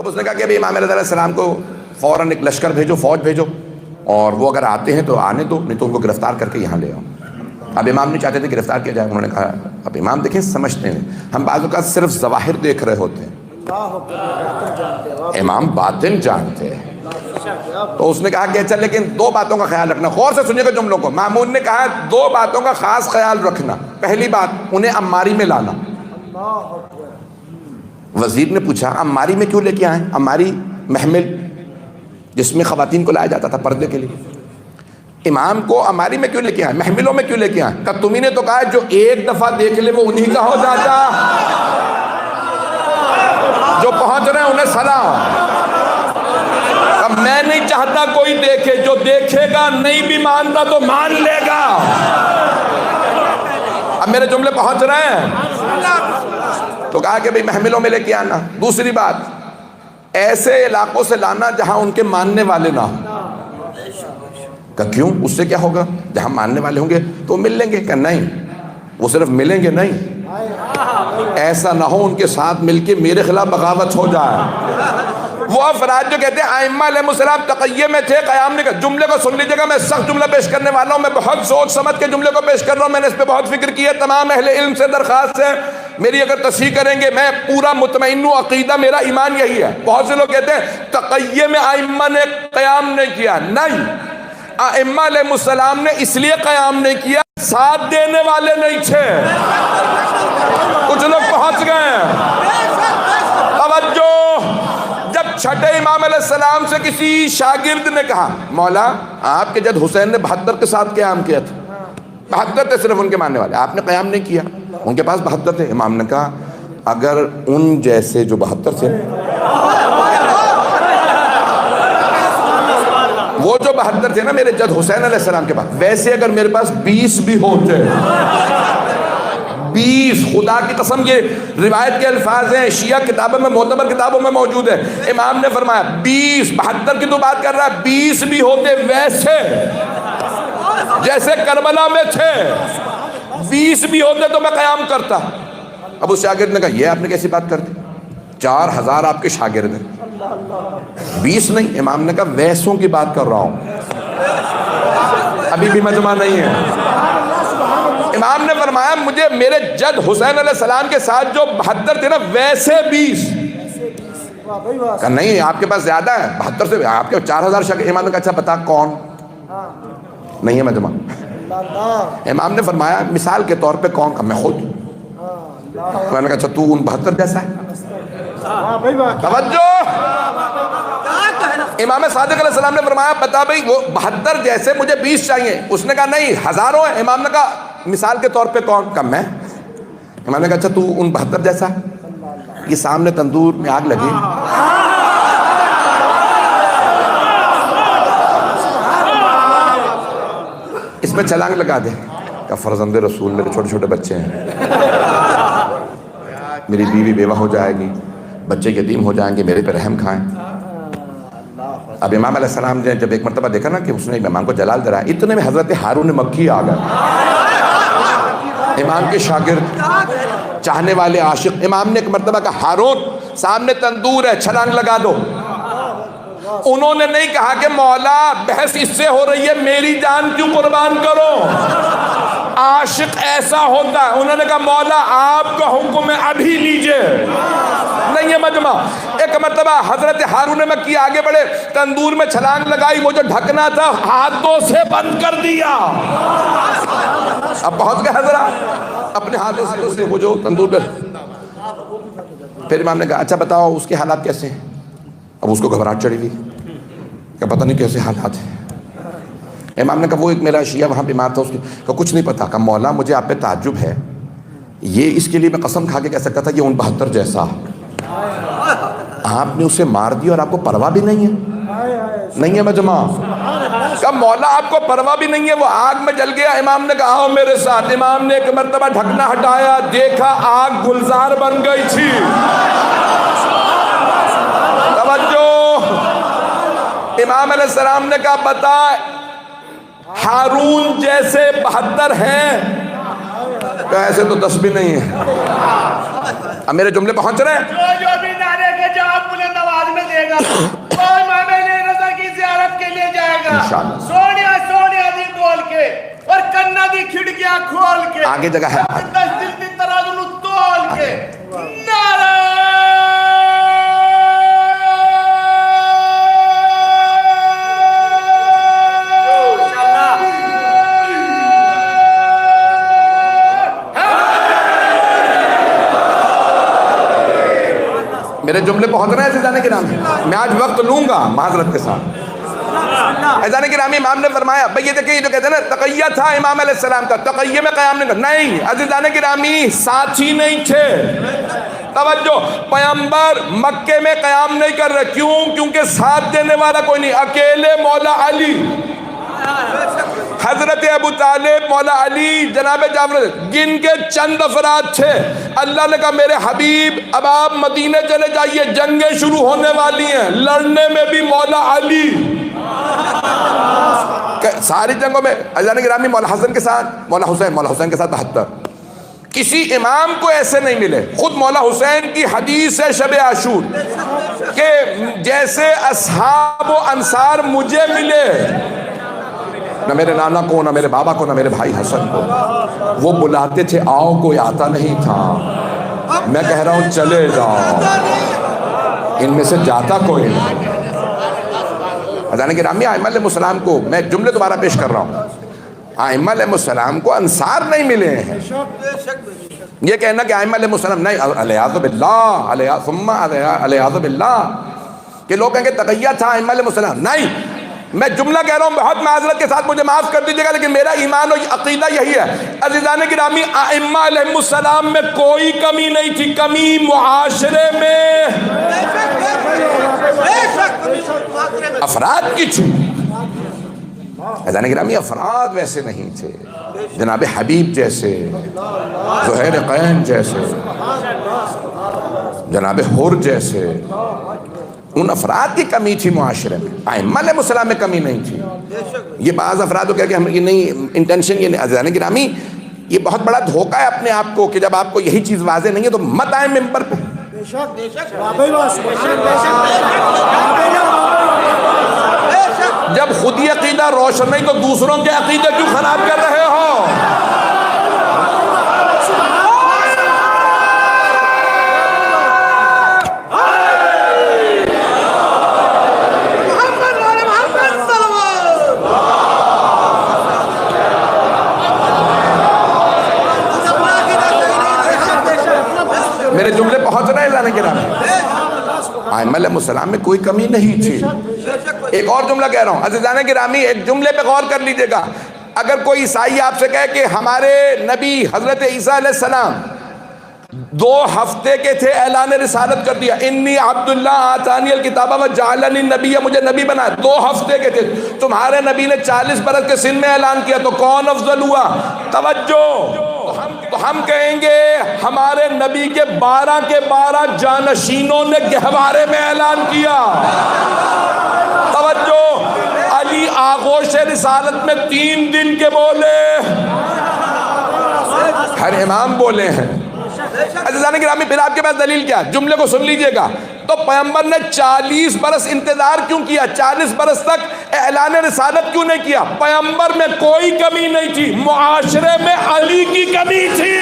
تو اس نے کہا کہ ابھی امام علیہ السلام کو فوراً ایک لشکر بھیجو، فوج بھیجو، اور وہ اگر آتے ہیں تو آنے دو، نہیں تو ان کو گرفتار کر کے یہاں لے آؤ۔ اب امام نہیں چاہتے تھے گرفتار کیا جائے، انہوں نے کہا اب امام دیکھیں سمجھتے ہیں، ہم بعض اوقات صرف ظواہر دیکھ رہے ہوتے ہیں، امام باطن جانتے ہیں۔ تو اس نے کہا کہ اچھا لیکن دو باتوں کا خیال رکھنا، غور سے سنیے گا جملوں کو۔ مامون نے کہا دو باتوں کا خاص خیال رکھنا، پہلی بات انہیں عماری میں لانا۔ وزیر نے پوچھا عماری میں کیوں لے کے آئیں؟ عماری محمل جس میں خواتین کو لایا جاتا تھا پردے کے لیے، امام کو عماری میں کیوں لے کے آئیں، محملوں میں کیوں لے کے آئیں؟ کہ تمہیں نے تو کہا جو ایک دفعہ دیکھ لے وہ انہی کا ہو جاتا، جو پہنچ رہے ہیں انہیں سلام۔ اب میں نہیں چاہتا کوئی دیکھے، جو دیکھے گا نہیں بھی مانتا تو مان لے گا۔ اب میرے جملے پہنچ رہے ہیں؟ تو کہا کہ بھئی محملوں میں لے کے آنا۔ دوسری بات ایسے علاقوں سے لانا جہاں ان کے ماننے والے نہ ہوں۔ کہ کیوں؟ اس سے کیا ہوگا؟ جہاں ماننے والے ہوں گے تو مل لیں گے۔ کہ نہیں، وہ صرف ملیں گے نہیں، ایسا نہ ہو ان کے ساتھ مل کے میرے خلاف بغاوت ہو جائے۔ وہ افراد جو کہتے ہیں ائمہ علیہ السلام تقیہ میں تھے، قیام نہیں کرتے، جملے کو سن لیجیے گا، میں سخت جملہ پیش کرنے والا ہوں، میں بہت سوچ سمجھ کے جملے کو پیش کر رہا ہوں، میں نے اس پہ بہت فکر کی ہے۔ تمام اہل علم سے درخواست ہے، میری اگر تصحیح کریں گے، میں پورا مطمئن ہوں، عقیدہ میرا ایمان یہی ہے۔ بہت سے لوگ کہتے ہیں تقیہ میں ائمہ نے قیام نہیں کیا، نہیں، ائمہ علیہ السلام نے اس لیے قیام نہیں کیا، ساتھ دینے والے نہیں تھے۔ کچھ لوگ پہنچ گئے ہیں، توجہ۔ جب چھٹے امام علیہ السلام سے کسی شاگرد نے کہا مولا آپ کے جد حسین نے 72 کے ساتھ قیام کیا تھا، 72 تھے صرف ان کے ماننے والے، آپ نے قیام نہیں کیا، ان کے پاس 72 تھے۔ امام نے کہا اگر ان جیسے جو 72 تھے، وہ جو 72 تھے نا میرے جد حسین علیہ السلام کے پاس، ویسے اگر میرے پاس 20 بھی ہوتے، 20، خدا کی قسم یہ روایت کے الفاظ ہیں، شیعہ کتابوں میں، معتبر کتابوں میں موجود ہے۔ امام نے فرمایا 20، 72 کی تو بات کر رہا ہے، 20 بھی ہوتے ویسے جیسے کربلا میں تھے، 20 بھی ہوتے تو میں قیام کرتا۔ اب اس شاگرد نے کہا یہ آپ نے کیسی بات کر دی، 4000 آپ کے شاگرد ہیں، 20 نہیں۔ امام نے کہا ویسوں کی بات کر رہا ہوں، ابھی بھی مجمع نہیں ہے۔ امام نے فرمایا مجھے میرے جد حسین علیہ السلام کے ساتھ جو 72 تھے نا ویسے 20۔ کہا نہیں آپ کے پاس زیادہ ہے، 72 سے آپ کے 4000 شاگرد۔ امام نے کہا اچھا بتا کون؟ نہیں ہے مجمع۔ امام نے فرمایا مثال کے طور پہ کون؟ کہا میں خود۔ میں نے کہا اچھا تو ان 72 جیسا ہے؟ توجہ۔ امام صادق علیہ السلام نے فرمایا بتا بھئی وہ 72 جیسے، مجھے 20 چاہیے۔ اس نے کہا نہیں ہزاروں ہیں۔ امام نے کہا مثال کے طور پہ کون؟ کہا میں۔ امام نے کہا اچھا تو ان 72 جیسا؟ یہ سامنے تندور میں آگ لگی، اس میں چھلانگ لگا دے۔ کہا فرزند رسول، میرے چھوٹے چھوٹے بچے ہیں، میری بیوی بیوہ ہو جائے گی، بچے یتیم ہو جائیں گے، میرے پہ رحم کھائیں۔ اب امام علیہ السلام نے جب ایک مرتبہ دیکھا نا کہ اس نے امام کو جلال درایا، اتنے میں حضرت ہارون مکی آ گئے، امام کے شاگرد، چاہنے والے عاشق۔ امام نے ایک مرتبہ کہا ہارون سامنے تندور ہے، چھلانگ لگا دو۔ انہوں نے نہیں کہا کہ مولا بحث اس سے ہو رہی ہے، میری جان کیوں قربان کرو، عاشق ایسا ہوتا ہے۔ انہوں نے کہا مولا آپ کا حکم ہے ابھی لیجئے، نہیں ہے مجمع۔ ایک مرتبہ حضرت ہارون مکی آگے بڑھے، تندور میں چھلانگ لگائی، وہ جو ڈھکنا تھا ہاتھوں سے بند کر دیا۔ اب پہنچ گئے حضرات اپنے ہاتھوں سے وہ جو تندور پہ۔ پھر امام نے کہا اچھا بتاؤ اس کے حالات کیسے ہیں؟ اب اس کو گھبراہٹ چڑھی ہوئی کہ پتہ نہیں کیسے حالات ہیں۔ امام نے کہا وہ ایک میرا شیعہ وہاں بیمار تھا، اس کو کچھ نہیں پتا۔ کہا مولا مجھے آپ پہ تعجب ہے، یہ اس کے لیے میں قسم کھا کے کہہ سکتا تھا یہ ان 72 جیسا، آپ نے اسے مار دیا اور آپ کو پرواہ بھی نہیں ہے، نہیں ہے مجمع۔ کہا مولا آپ کو پرواہ بھی نہیں ہے، وہ آگ میں جل گیا۔ امام نے کہا آؤ میرے ساتھ۔ امام نے ایک مرتبہ ڈھکنا ہٹایا، دیکھا آگ گلزار بن گئی تھی۔ توجہ۔ امام علیہ السلام نے کہا بتا ہارون جیسے 72 ہیں؟ کہا ایسے تو 10 بھی نہیں ہیں۔ اب میرے جملے پہنچ رہے ہیں؟ جو بھی نعرے کے جواب بلند آواز میں کوئی مامین رضا کی زیارت کے لیے جائے گا انشاءاللہ سونیا سونیا دی بول کے اور کنا دی کھڑکیاں کھول کے آگے جگہ ہے دس دل دی ترازو نو تول کے نعرہ میرے جملے پہنچ رہے ہیں عزیزان گرامی، میں آج وقت لوں گا معذرت کے ساتھ۔ عزیزان گرامی، امام نے فرمایا بھئی یہ دیکھیں، یہ جو کہتے ہیں نا تقیہ تھا امام علیہ السلام کا، تقیہ میں قیام نہیں عزیزان گرامی، ساتھی نہیں تھے۔ توجہ، پیغمبر مکے میں قیام نہیں کر رہے، کیوں؟ کیونکہ ساتھ دینے والا کوئی نہیں، اکیلے مولا علی، حضرت ابو طالب، مولا علی، جناب جعفر، جن کے چند افراد تھے۔ اللہ نے کہا میرے حبیب اب آپ مدینے چلے جائیے، جنگیں شروع ہونے والی ہیں، لڑنے میں بھی مولا علی۔ ساری جنگوں میں عزیزان گرامی مولا حسن کے ساتھ، مولا حسین کے ساتھ 72۔ کسی امام کو ایسے نہیں ملے۔ خود مولا حسین کی حدیث ہے شب عاشور کہ جیسے اصحاب و انصار مجھے ملے، نہ میرے نانا کو، نہ میرے بابا کو، نہ میرے بھائی حسن کو، وہ بلاتے تھے آؤ، کوئی آتا نہیں تھا۔ میں کہہ رہا ہوں چلے جاؤ، ان میں سے جاتا کوئی نہیں۔ عزیزان گرامی، ائمہ علیہ السلام کو میں جملے دوبارہ پیش کر رہا ہوں، ائمہ علیہ السلام کو انصار نہیں ملے ہیں۔ یہ کہنا کہ ائمہ علیہ السلام نہیں، علیہ باللہ، ثم علیہ باللہ، کہ لوگ کہیں گے تقیہ تھا ائمہ علیہ السلام، نہیں، میں جملہ کہہ رہا ہوں، بہت معذرت کے ساتھ مجھے معاف کر دیجیے گا، لیکن میرا ایمان و عقیدہ یہی ہے۔ عزیزان گرامی، ائمہ علیہ السلام میں کوئی کمی نہیں تھی، کمی معاشرے میں افراد کی تھی۔ عزیزان گرامی، افراد ویسے نہیں تھے، جناب حبیب جیسے، زہیر قین جیسے، جناب حر جیسے، ان افراد کی کمی تھی معاشرے میں، ائمہ علیہ السلام میں کمی نہیں تھی۔ یہ بعض افراد کو کہہ کہ ہم یہ نہیں انٹینشن، یہ نہیں۔ عزیزان گرامی، یہ بہت بڑا دھوکہ ہے اپنے آپ کو کہ جب آپ کو یہی چیز واضح نہیں ہے تو مت آئیں ممبر پہ۔ جب خود ہی عقیدہ روشن نہیں تو دوسروں کے عقیدے کیوں خراب کر رہے ہو؟ میرے جملے پہنچ رہے ہیں لانے کے نام، ائمہ علیہ السلام میں کوئی کمی نہیں تھی۔ ایک اور جملہ کہہ رہا ہوں عزیزان گرامی، ایک جملے پہ غور کر لیجئے گا۔ اگر کوئی عیسائی آپ سے کہے کہ ہمارے نبی حضرت عیسیٰ علیہ السلام 2 ہفتے کے تھے، اعلان رسالت کر دیا، انی عبداللہ آتانی الکتاب وجعلنی نبی، مجھے نبی بنا، 2 ہفتے کے تھے، تمہارے نبی نے 40 برس کے سن میں اعلان کیا، تو کون افضل ہوا؟ توجہ، تو ہم کہیں گے ہمارے نبی کے 12 کے 12 جانشینوں نے گہوارے میں اعلان کیا۔ توجہ، علی آغوش رسالت میں 3 دن کے بولے، ہر امام بولے ہیں۔ عزیزان گرامی، پھر آپ کے پاس دلیل کیا؟ جملے کو سن لیجئے گا۔ تو پیغمبر نے 40 برس انتظار کیوں کیا؟ 40 برس تک اعلان رسالت کیوں نہیں کیا؟ پیغمبر میں کوئی کمی نہیں تھی، معاشرے میں علی کی کمی تھی۔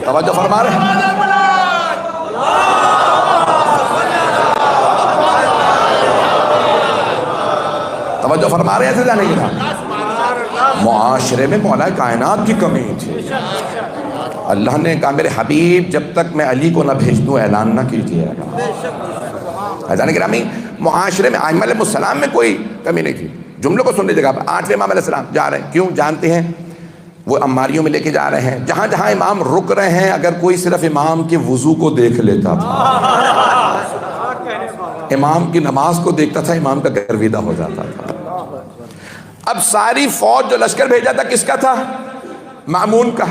توجہ فرما رہے ہیں؟ توجہ فرما رہے ہیں ایسے جانے گا؟ معاشرے میں مولا کائنات کی کمی تھی۔ اللہ نے کہا میرے حبیب جب تک میں علی کو نہ بھیج دوں اعلان نہ کیجیے گا۔ عزیزان گرامی، معاشرے میں ائمہ علیہ السلام میں کوئی کمی نہیں تھی۔ جملوں کو سن لیجیے گا۔ 8ویں امام علیہ السلام جا رہے ہیں، کیوں جانتے ہیں؟ وہ اماریوں میں لے کے جا رہے ہیں، جہاں جہاں امام رک رہے ہیں، اگر کوئی صرف امام کے وضو کو دیکھ لیتا تھا، امام کی نماز کو دیکھتا تھا، امام کا گرویدہ ہو جاتا تھا۔ اب ساری فوج جو لشکر بھیجا تھا کس کا تھا؟ مامون کا،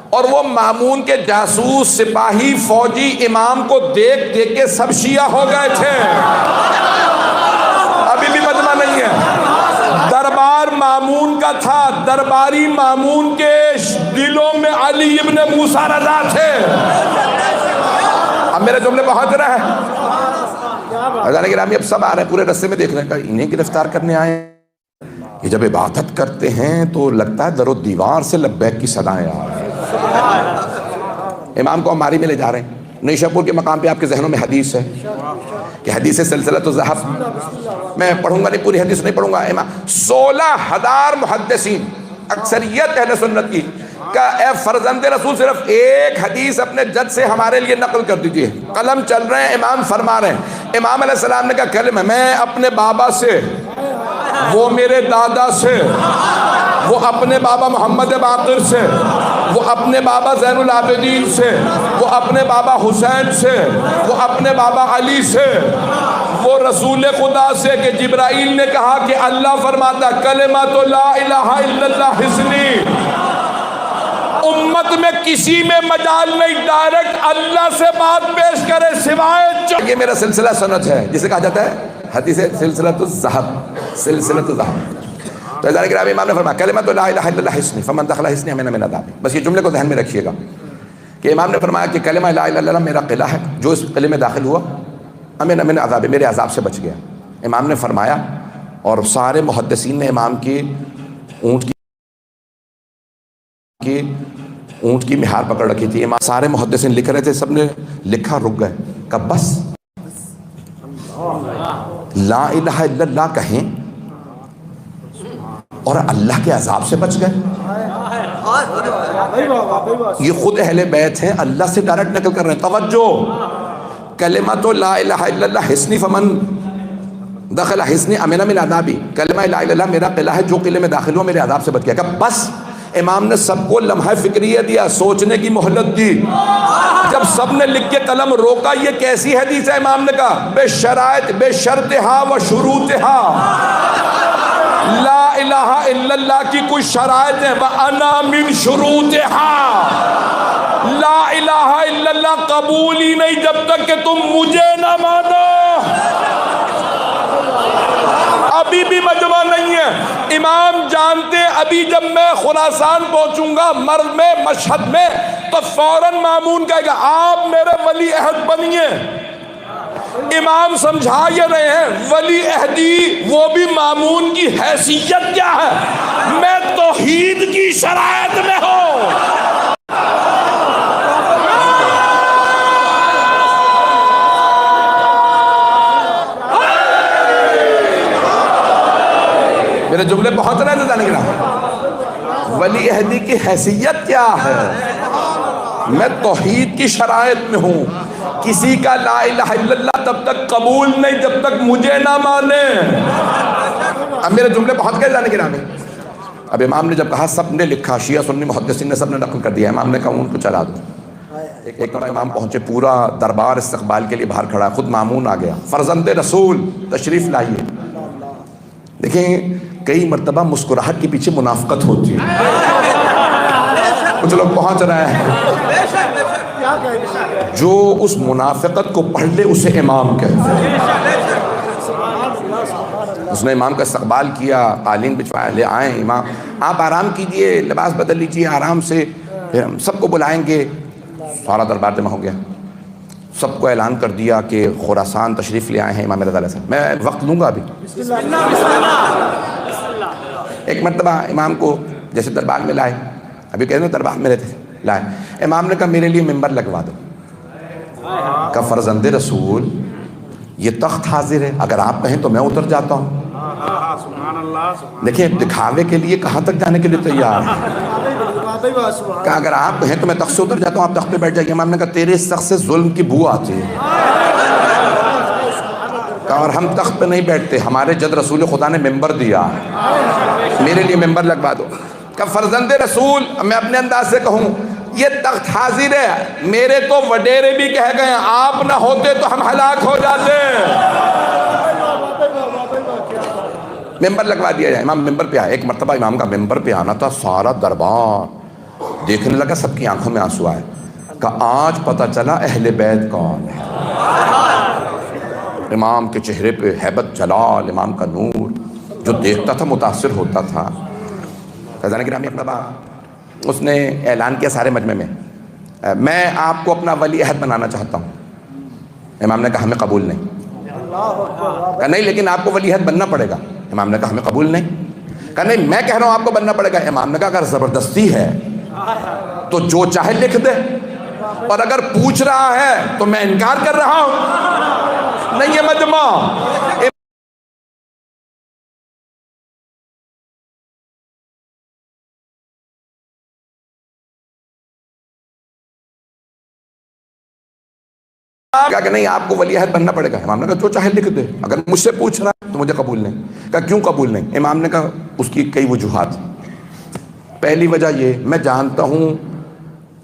اور وہ مامون کے جاسوس سپاہی فوجی امام کو دیکھ دیکھ کے سب شیعہ ہو گئے تھے، ابھی بھی مجمع نہیں ہے، دربار مامون کا تھا، درباری مامون کے دلوں میں علی ابن موسیٰ رضا تھے۔ اب میرے جملے پہنچ رہے ہیں، حضرات گرامی اب سب آ رہے ہیں پورے رستے میں دیکھ رہے ہیں کہ انہیں گرفتار کرنے آئے ہیں۔ یہ جب عبادت کرتے ہیں تو لگتا ہے در و دیوار سے لبیک کی صدائیں آ رہی ہیں۔ امام کو عماری میں لے جا رہے ہیں، نیشا پور کے مقام پہ آپ کے ذہنوں میں حدیث ہے کہ حدیث سلسلۃ الذہب، میں پڑھوں گا نہیں، پوری حدیث نہیں پڑھوں گا، 16,000 محدثین اکثریت اہل سنت کی کہ اے فرزند رسول صرف ایک حدیث اپنے جد سے ہمارے لیے نقل کر دیجئے۔ قلم چل رہے ہیں، امام فرما رہے ہیں، امام علیہ السلام نے کہا کلمہ میں اپنے بابا سے، وہ میرے دادا سے، وہ اپنے بابا محمد باقر سے، وہ اپنے بابا زین العابدین سے، وہ اپنے بابا حسین سے، وہ اپنے بابا علی سے، وہ رسول خدا سے کہ جبرائیل نے کہا کہ اللہ فرماتا کلمۃ لا الہ الا اللہ حسنی، امت میں کسی میں مجال نہیں، ڈائریکٹ اللہ سے بات پیش کرے سوائے یہ میرا سلسلہ سنت ہے جسے کہا جاتا ہے حدیث سلسلۃ الذہب، سلسلۃ الذہب۔ تو حضرات گرامی امام نے فرمایا کلمۃ لا الہ الا اللہ حسنی فمن دخل حسنی امن من عذابی۔ بس یہ جملے کو ذہن میں رکھیے گا کہ امام نے فرمایا کہ کلمہ لا الہ الا اللہ میرا قلعہ ہے، جو اس قلعے میں داخل ہوا امن من عذابی، میرے عذاب سے بچ گیا۔ امام نے فرمایا، اور سارے محدثین نے امام کی اونٹ کی مہار پکڑ رکھی تھی، امام سارے محدثین لکھ رہے تھے، سب نے لکھا رک گئے، کہا بس لا الہ الا اللہ کہیں اور اللہ کے عذاب سے بچ گئے۔ یہ خود اہل بیت ہیں، اللہ سے ڈائریکٹ نقل کر رہے ہیں، توجہ، کلمۃ لا الہ الا اللہ حسنی فمن دخل حسنی امن من عذابی، کلمہ لا الہ الا اللہ میرا قلعہ ہے، جو قلعے میں داخل ہوا میرے عذاب سے بچ گیا۔ کہ بس امام نے سب کو لمحہ فکریہ دیا، سوچنے کی مہلت دی۔ جب سب نے لکھ کے قلم روکا، یہ کیسی حدیث ہے؟ امام نے کہا بے شرائط بے شرطہا و شروطہا، لا الہ الا اللہ کی کچھ شرائط ہیں، وَأَنَا مِن شُرُوطِهَا، لا الہ الا اللہ قبول ہی نہیں جب تک کہ تم مجھے نہ مانو۔ ابھی بھی مجمع نہیں ہے، امام جانتے ابھی جب میں خراسان پہنچوں گا، مرو میں مشہد میں، تو فوراً مامون کہے گا آپ میرے ولی عہد بنیے۔ امام سمجھا یہ رہے ہیں ولی عہدی وہ بھی مامون کی حیثیت کیا ہے، میں توحید کی شرائط میں ہوں۔ میرے جملے پہنچ رہے تھے جانگرہ، ولی عہدی کی حیثیت کیا ہے، میں توحید کی شرائط میں ہوں، کسی کا لا الہ الا اللہ تب تک قبول نہیں جب تک مجھے نہ مانے۔ اب میرے جملے پہنچ گئے جانگرہ میں۔ اب امام نے جب کہا، سب نے لکھا، شیعہ سنی محدثین نے سب نے نقل کر دیا، امام نے کہا ان کو چلا دو۔ ایک مرتبہ امام پہنچے، پورا دربار استقبال کے لیے باہر کھڑا ہے، خود مامون آ گیا، فرزند رسول تشریف لائیے۔ دیکھیں کئی مرتبہ مسکراہٹ کے پیچھے منافقت ہوتی ہے، کچھ لوگ پہنچ رہے ہیں، جو اس منافقت کو پڑھ لے اسے امام کہتے ہیں۔ اس نے امام کا استقبال کیا، قالین بچھوایا، لے آئیں امام، آپ آرام کیجئے، لباس بدل لیجئے آرام سے، پھر ہم سب کو بلائیں گے۔ سارا دربار جمع ہو گیا، سب کو اعلان کر دیا کہ خراسان تشریف لے آئے ہیں امام رضا علیہ السلام۔ میں وقت لوں گا ابھی۔ ایک مرتبہ امام کو جیسے دربار میں لائے، ابھی کہتے ہیں دربار میں رہتے لائے، امام نے کہا میرے لیے ممبر لگوا دو۔ کہا فرزند رسول یہ تخت حاضر ہے، اگر آپ کہیں تو میں اتر جاتا ہوں۔ دیکھیں دکھاوے کے لیے کہاں تک جانے کے لیے تیار ہے۔ کہا اگر آپ کہیں تو میں تخت سے اتر جاتا ہوں، آپ تخت پہ بیٹھ جائیے۔ امام نے کہا تیرے اس تخت سے ظلم کی بو آتی ہے۔ کہا اور ہم تخت پہ نہیں بیٹھتے، ہمارے جد رسول خدا نے ممبر دیا، میرے لیے ممبر لگوا دو۔ کہا فرزند رسول میں اپنے انداز سے کہوں یہ تخت حاضر ہے، میرے تو وڈیرے بھی کہہ گئے آپ نہ ہوتے تو ہم ہلاک ہو جاتے۔ ممبر لگوا دیا جائے. امام ممبر پہ آئے. ایک مرتبہ امام کا ممبر پہ آنا تھا, سارا دربار دیکھنے لگا, سب کی آنکھوں میں آنسو آئے. کہا آج پتہ چلا اہل بیت کون ہے. امام کے چہرے پہ ہیبت, جلال, امام کا نور, جو دیکھتا تھا متاثر ہوتا تھا. فیضان گرامی اقربا, اس نے اعلان کیا سارے مجمع میں, میں آپ کو اپنا ولی عہد بنانا چاہتا ہوں. امام نے کہا ہمیں قبول نہیں. کہا نہیں لیکن آپ کو ولی عہد بننا پڑے گا. امام نے کہا ہمیں قبول نہیں. کہا نہیں میں کہہ رہا ہوں آپ کو بننا پڑے گا. امام نے کہا اگر زبردستی ہے تو جو چاہے لکھ دے, اور اگر پوچھ رہا ہے تو میں انکار کر رہا ہوں. نہیں یہ مجمع کہا کہ نہیں آپ کو ولی عہد بننا پڑے گا. امام نے کہا جو چاہے لکھ دے, اگر مجھ سے پوچھ رہا ہے تو مجھے قبول نہیں. کہا کیوں قبول نہیں؟ امام نے کہا اس کی کئی وجوہات. پہلی وجہ یہ, میں جانتا ہوں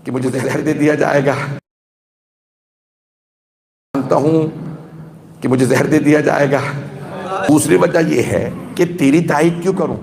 کہ مجھے زہر دے دیا جائے گا, جانتا ہوں کہ مجھے زہر دے دیا جائے گا. دوسری وجہ یہ ہے کہ تیری تائید کیوں کروں,